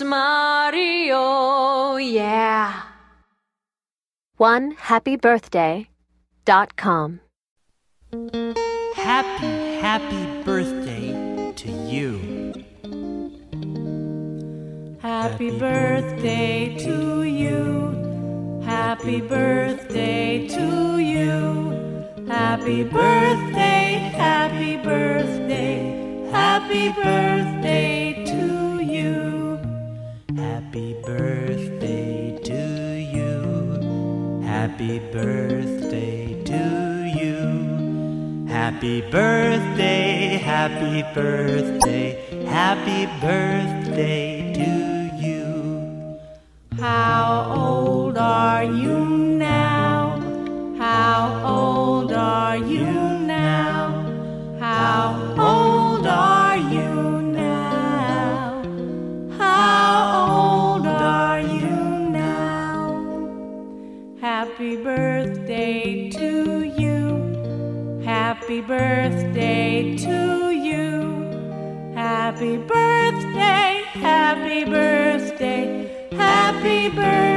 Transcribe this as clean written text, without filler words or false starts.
Mario, yeah. OneHappyBirthday.com. Happy birthday to you. Happy birthday to you. Happy birthday to you. Happy birthday, happy birthday, happy birthday to you. Happy birthday to you. Happy birthday to you. Happy birthday, happy birthday, happy birthday to you. How old are you now? How old are you now? How old are you now? How old are you now? Happy birthday to you. Happy birthday to you. Happy birthday, happy birthday, happy birthday.